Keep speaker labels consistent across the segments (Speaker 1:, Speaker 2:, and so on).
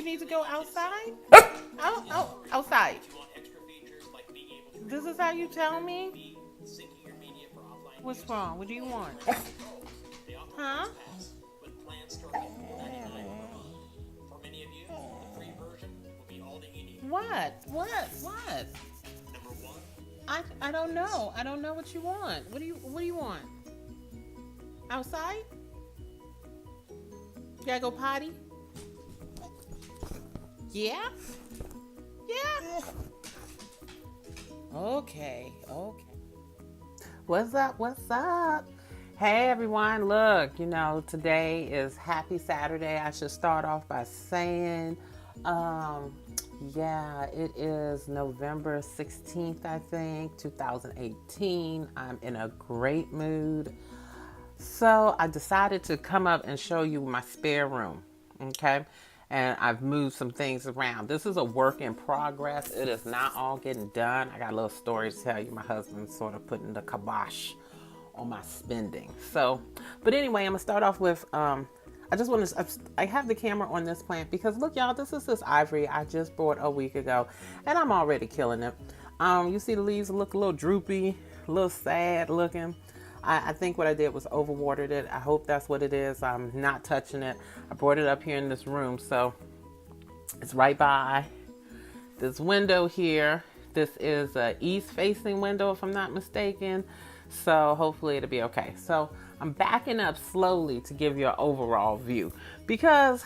Speaker 1: You need to go outside? Outside. This is how you tell me? What's wrong? What do you want? Huh? What? What? What? I don't know. I don't know what you want. What do you want? Outside? You gotta go potty? Yeah? Yeah? Okay. Okay. What's up? What's up? Hey everyone, look, today is Happy Saturday. I should start off by saying, yeah, it is November 16th, I think, 2018. I'm in a great mood. So I decided to come up and show you my spare room, okay? And I've moved some things around. This is a work in progress. It is not all getting done. I got a little story to tell you. My husband's sort of putting the kibosh on my spending. So, but anyway, I'm gonna start off with, I have the camera on this plant because look, y'all, this is this ivory I just bought a week ago and I'm already killing it. You see the leaves look a little droopy, a little sad looking. I think what I did was overwatered it. I hope that's what it is. I'm not touching it. I brought it up here in this room. So it's right by this window here. This is a east facing window if I'm not mistaken. So hopefully it'll be okay. So I'm backing up slowly to give you an overall view because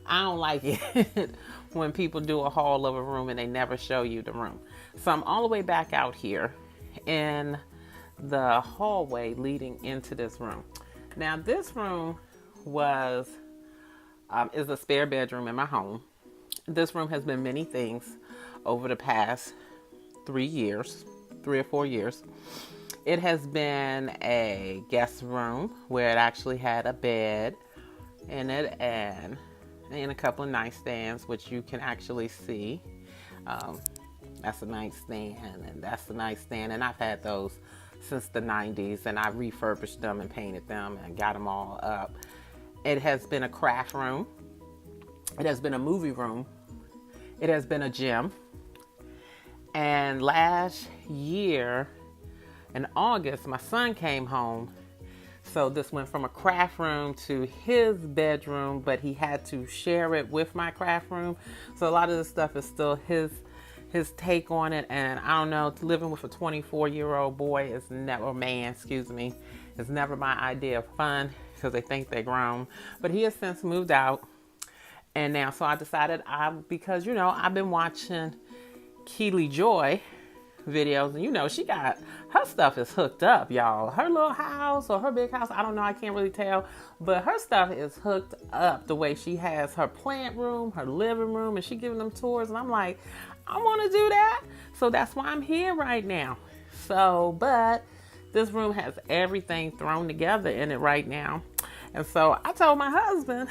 Speaker 1: I don't like it when people do a haul of a room and they never show you the room. So I'm all the way back out here in the hallway leading into this room. Now this room is a spare bedroom in my home. This room has been many things over the past 3 or 4 years. It has been a guest room where it actually had a bed in it and a couple of nightstands, which you can actually see. That's a nightstand and that's the nightstand, and I've had those since the 90s, and I refurbished them and painted them and got them all up. It has been a craft room. It has been a movie room. It has been a gym. And last year in August, my son came home. So this went from a craft room to his bedroom, but he had to share it with my craft room. So a lot of this stuff is still his take on it. And I don't know, living with a 24-year-old boy is never my idea of fun because they think they're grown. But he has since moved out. And now, so I decided because I've been watching Keely Joy videos, and she got her stuff is hooked up, y'all. Her little house or her big house, I don't know, I can't really tell, but her stuff is hooked up the way she has her plant room, her living room, and she giving them tours, and I'm like, I want to do that. So that's why I'm here right now. So, but this room has everything thrown together in it right now. And so I told my husband,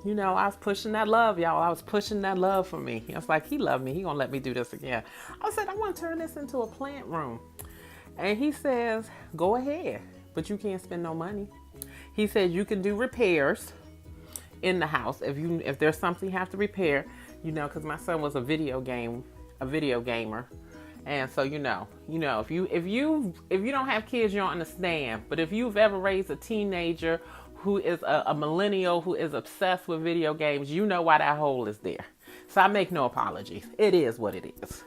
Speaker 1: I was pushing that love, y'all. I was pushing that love for me. I was like, he loved me. He gonna let me do this again. I said, I want to turn this into a plant room. And he says, go ahead, but you can't spend no money. He said, you can do repairs in the house. If there's something you have to repair, because my son was a video gamer. And so, if you don't have kids, you don't understand. But if you've ever raised a teenager who is a millennial who is obsessed with video games, you know why that hole is there. So I make no apologies. It is what it is.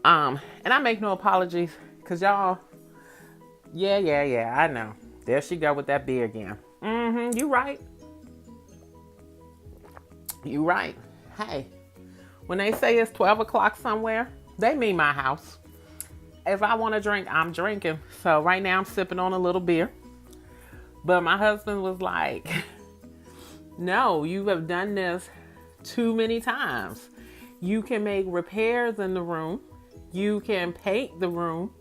Speaker 1: And I make no apologies because y'all, yeah, I know. There she go with that beer again. You right. You right. Hey, when they say it's 12 o'clock somewhere, they mean my house. If I want to drink, I'm drinking. So right now I'm sipping on a little beer. But my husband was like, no, you have done this too many times. You can make repairs in the room. You can paint the room,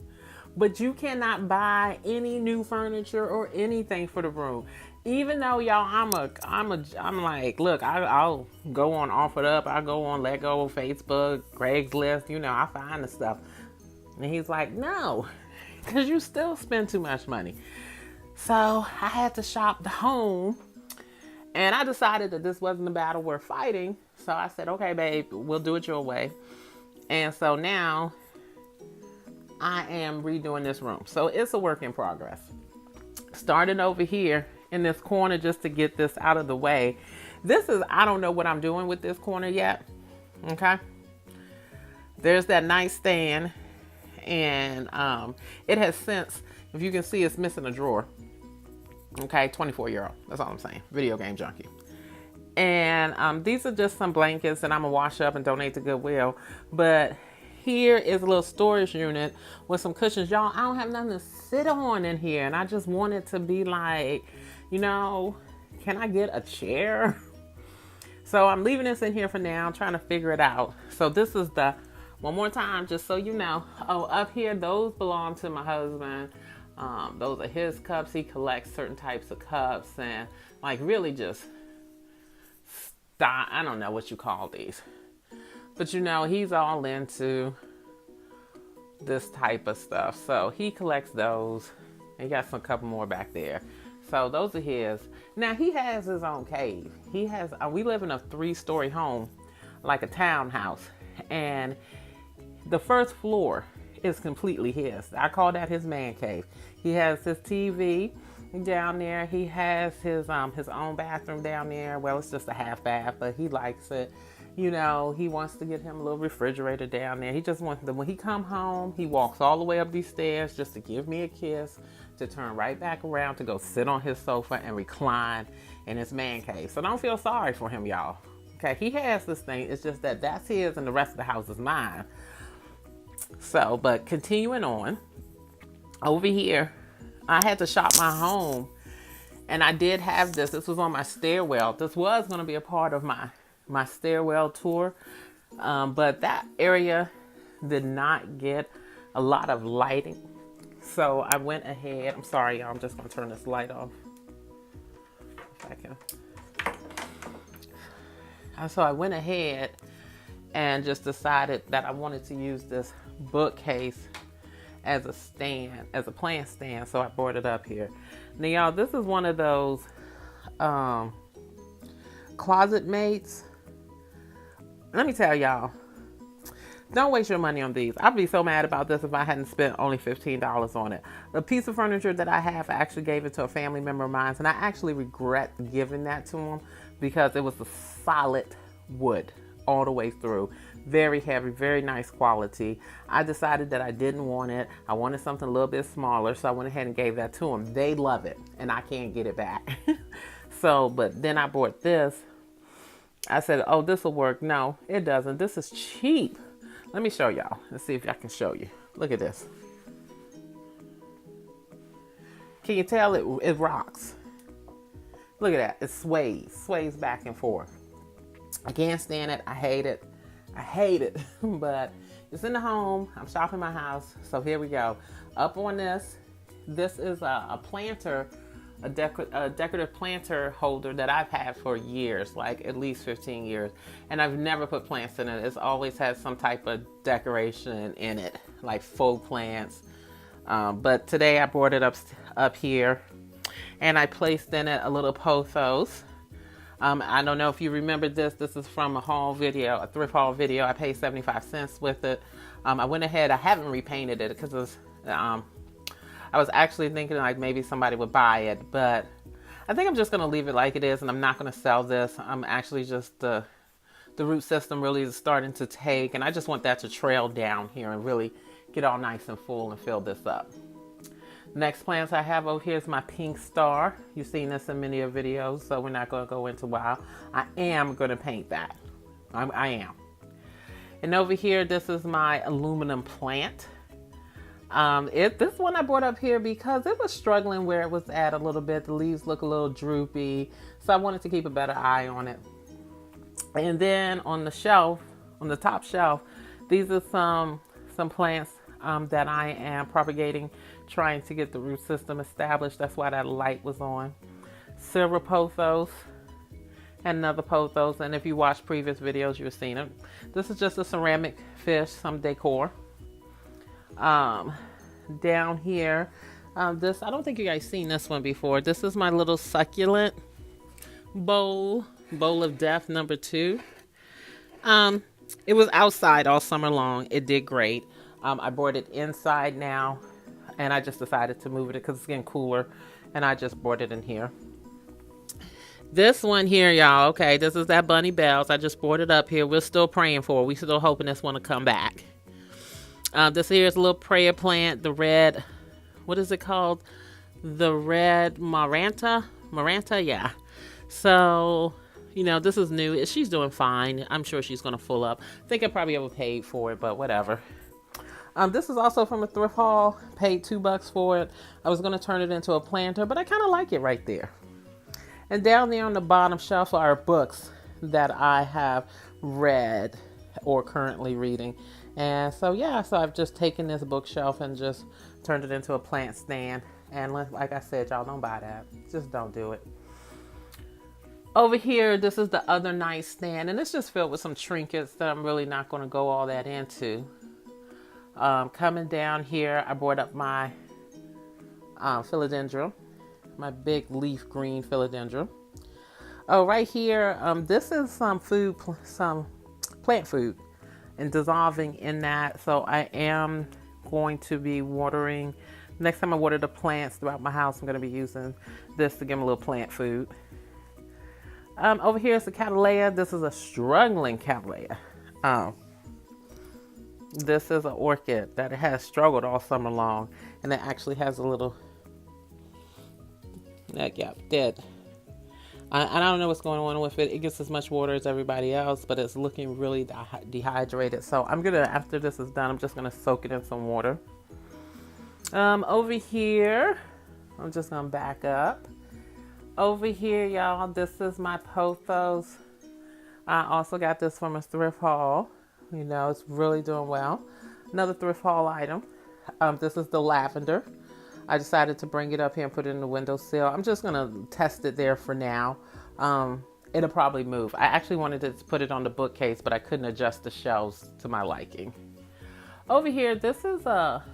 Speaker 1: but you cannot buy any new furniture or anything for the room. Even though, y'all, I'm like, look, I'll go on OfferUp. I'll go on Lego, Facebook, Craigslist. I find the stuff. And he's like, no, because you still spend too much money. So I had to shop the home And I decided that this wasn't a battle worth fighting. So I said, okay, babe, we'll do it your way. And so now I am redoing this room. So it's a work in progress. Starting over here in this corner just to get this out of the way. I don't know what I'm doing with this corner yet. Okay. There's that nightstand. And it has since, if you can see, it's missing a drawer. Okay, 24-year-old. That's all I'm saying. Video game junkie. And these are just some blankets that I'm going to wash up and donate to Goodwill. But here is a little storage unit with some cushions. Y'all, I don't have nothing to sit on in here. And I just want it to be like, can I get a chair? So I'm leaving this in here for now. I'm trying to figure it out. So this is one more time, just so you know. Oh, up here, those belong to my husband. Those are his cups. He collects certain types of cups and like really just I don't know what you call these. But he's all into this type of stuff. So he collects those. And he got some couple more back there. So those are his. Now he has his own cave. We live in a 3-story home, like a townhouse. And the first floor is completely his. I call that his man cave. He has his TV down there. He has his own bathroom down there. Well, it's just a half bath, but he likes it. He wants to get him a little refrigerator down there. He just wants when he come home, he walks all the way up these stairs just to give me a kiss, to turn right back around to go sit on his sofa and recline in his man cave. So don't feel sorry for him, y'all. Okay, he has this thing. It's just that's his and the rest of the house is mine. So, but continuing on, over here, I had to shop my home, and I did have this. This was on my stairwell. This was going to be a part of my stairwell tour, but that area did not get a lot of lighting. So I went ahead. I'm sorry, y'all. I'm just going to turn this light off. If I can. So I went ahead and just decided that I wanted to use this bookcase as a stand, as a plant stand. So I brought it up here. Now, y'all, this is one of those closet mates. Let me tell y'all, don't waste your money on these. I'd be so mad about this if I hadn't spent only $15 on it. The piece of furniture that I have, I actually gave it to a family member of mine, and I actually regret giving that to him because it was a solid wood all the way through. Very heavy, very nice quality. I decided that I didn't want it. I wanted something a little bit smaller, so I went ahead and gave that to them. They love it, and I can't get it back. But then I bought this. I said, oh, this will work. No, it doesn't. This is cheap. Let me show y'all. Let's see if I can show you. Look at this. Can you tell it rocks? Look at that. It sways back and forth. I can't stand it. I hate it. But it's in the home. I'm shopping my house. So here we go. Up on this. This is a planter, a decorative planter holder that I've had for years, like at least 15 years. And I've never put plants in it. It's always had some type of decoration in it, like faux plants. But today I brought it up here, and I placed in it a little pothos. I don't know if you remember this. This is from a thrift haul video. I paid 75 cents with it. I went ahead. I haven't repainted it because I was actually thinking like maybe somebody would buy it, but I think I'm just going to leave it like it is, and I'm not going to sell this. I'm actually just the root system really is starting to take, and I just want that to trail down here and really get all nice and full and fill this up. Next plants I have over here is my pink star. You've seen this in many of videos, so we're not going to go into why. I am going to paint that. I am. And over here, this is my aluminum plant. This one I brought up here because it was struggling where it was at a little bit. The leaves look a little droopy, so I wanted to keep a better eye on it. And then on the shelf, on the top shelf, these are some plants that I am propagating, trying to get the root system established. That's why that light was on. Silver pothos, and another pothos. And if you watch previous videos, you've seen it. This is just a ceramic fish, some decor. Down here, I don't think you guys seen this one before. This is my little succulent bowl of death number 2. It was outside all summer long. It did great. I brought it inside now, and I just decided to move it because it's getting cooler, and I just brought it in here. This one here, y'all, okay, this is that Bunny Bells. I just brought it up here. We're still praying for it. We're still hoping this one to come back. This here is a little prayer plant, the red, what is it called? The red Maranta, yeah. So, you know, this is new. She's doing fine. I'm sure she's going to full up. I think I probably overpaid for it, but whatever. This is also from a thrift haul. Paid $2 for it. I was going to turn it into a planter, but I kind of like it right there. And down there on the bottom shelf are books that I have read or currently reading. And so, yeah, so I've just taken this bookshelf and just turned it into a plant stand. And like I said, y'all don't buy that. Just don't do it. Over here, this is the other nightstand, and it's just filled with some trinkets that I'm really not going to go all that into. Coming down here, I brought up my philodendron, my big leaf green philodendron. Oh, right here, this is some plant food and dissolving in that. So I am going to be watering. Next time I water the plants throughout my house, I'm going to be using this to give them a little plant food. Over here is the Cattleya. This is a struggling Cattleya. This is an orchid that has struggled all summer long, and it actually has a little neck dead. I don't know what's going on with it. It gets as much water as everybody else, but it's looking really dehydrated. So I'm gonna, after this is done, I'm just gonna soak it in some water. Over here, I'm just gonna back up. Over here, y'all, this is my pothos. I also got this from a thrift haul. You know, it's really doing well. Another thrift haul item. This is the lavender. I decided to bring it up here and put it in the windowsill. I'm just gonna test it there for now. It'll probably move. I actually wanted to put it on the bookcase, but I couldn't adjust the shelves to my liking. Over here, this is a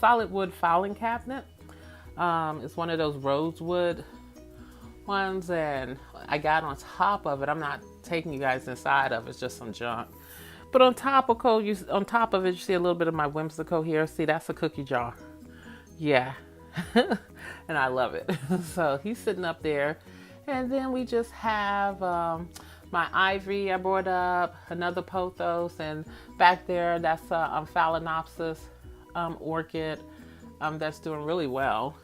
Speaker 1: solid wood filing cabinet. It's one of those rosewood ones, and I got on top of it. I'm not taking you guys inside of it. It's just some junk. But on top of it, you see a little bit of my whimsical here. See, that's a cookie jar. Yeah. And I love it. So he's sitting up there. And then we just have my ivy I brought up, another pothos, and back there that's a Phalaenopsis orchid that's doing really well.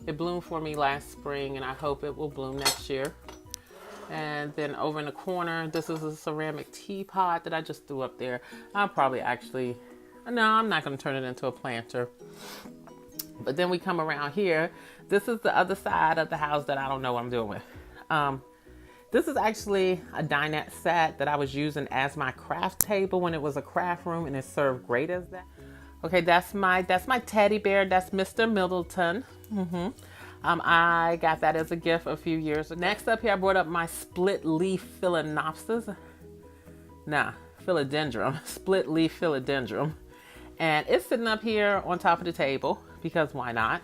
Speaker 1: It bloomed for me last spring, and I hope it will bloom next year. And then over in the corner, this is a ceramic teapot that I just threw up there. I'll probably actually, no, I'm not going to turn it into a planter. But then we come around here. This is the other side of the house that I don't know what I'm doing with. This is actually a dinette set that I was using as my craft table when it was a craft room, and it served great as that. Okay, that's my teddy bear. That's Mr. Middleton. I got that as a gift a few years ago. Next up here, I brought up my split leaf philodendron. Split leaf philodendron. And it's sitting up here on top of the table because why not?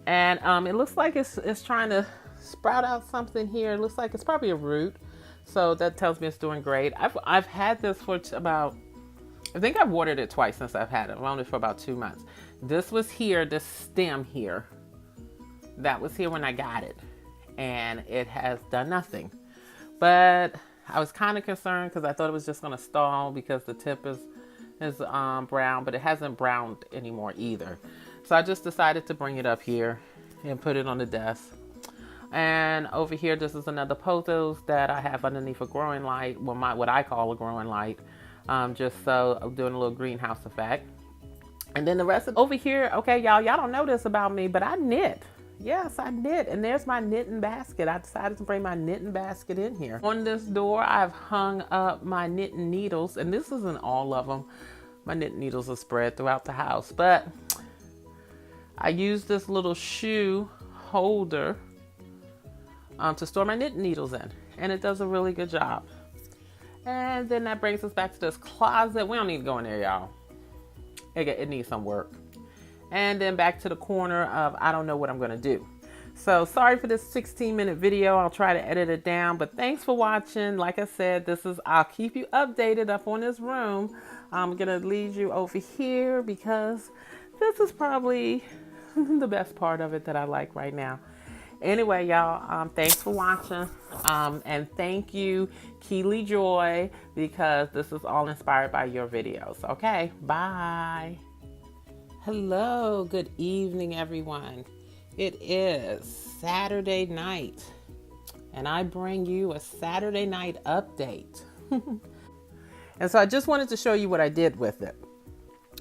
Speaker 1: And it looks like it's trying to sprout out something here. It looks like it's probably a root. So that tells me it's doing great. I've had this for about, I think I've watered it twice since I've had it. I've owned it for about 2 months. This was here, this stem here. That was here when I got it, and it has done nothing. But I was kind of concerned because I thought it was just going to stall because the tip is brown, but it hasn't browned anymore either. So I just decided to bring it up here and put it on the desk. And over here, this is another pothos that I have underneath a growing light. Well, what I call a growing light, just so I'm doing a little greenhouse effect. And then the rest of over here, okay, y'all don't know this about me, but I knit. Yes, I knit, and there's my knitting basket. I decided to bring my knitting basket in here. On this door, I've hung up my knitting needles, and this isn't all of them. My knitting needles are spread throughout the house, but I use this little shoe holder to store my knitting needles in, and it does a really good job. And then that brings us back to this closet. We don't need to go in there, y'all. It needs some work. And then back to the corner of I don't know what I'm going to do. So sorry for this 16-minute video. I'll try to edit it down, but thanks for watching. Like I said, I'll keep you updated up on this room. I'm gonna lead you over here because this is probably the best part of it that I like right now. Anyway, y'all, thanks for watching. And thank you, Keely Joy, because this is all inspired by your videos. Okay, bye. Hello, good evening, everyone. It is Saturday night, and I bring you a Saturday night update. And so I just wanted to show you what I did with it.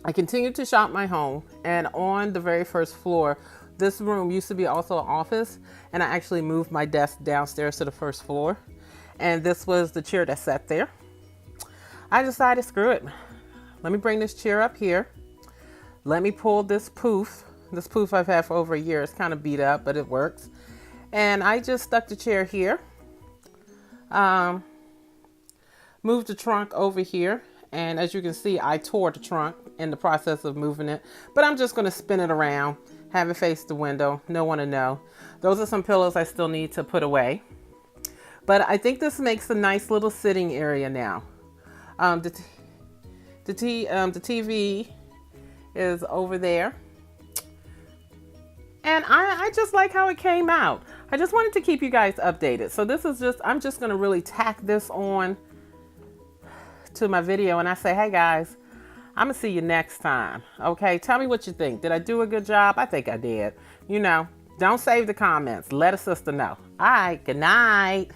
Speaker 1: I continued to shop my home, and on the very first floor, this room used to be also an office, and I actually moved my desk downstairs to the first floor, and this was the chair that sat there. I decided, screw it. Let me bring this chair up here. Let me pull this poof. This poof I've had for over a year. It's kind of beat up, but it works. And I just stuck the chair here. Moved the trunk over here. And as you can see, I tore the trunk in the process of moving it. But I'm just going to spin it around. Have it face the window. No one to know. Those are some pillows I still need to put away. But I think this makes a nice little sitting area now. The TV is over there. And I just like how it came out. I just wanted to keep you guys updated. So this is I'm just gonna really tack this on to my video, and I say, hey guys, I'm gonna see you next time. Okay, tell me what you think. Did I do a good job? I think I did. You know, don't save the comments. Let a sister know. All right, good night.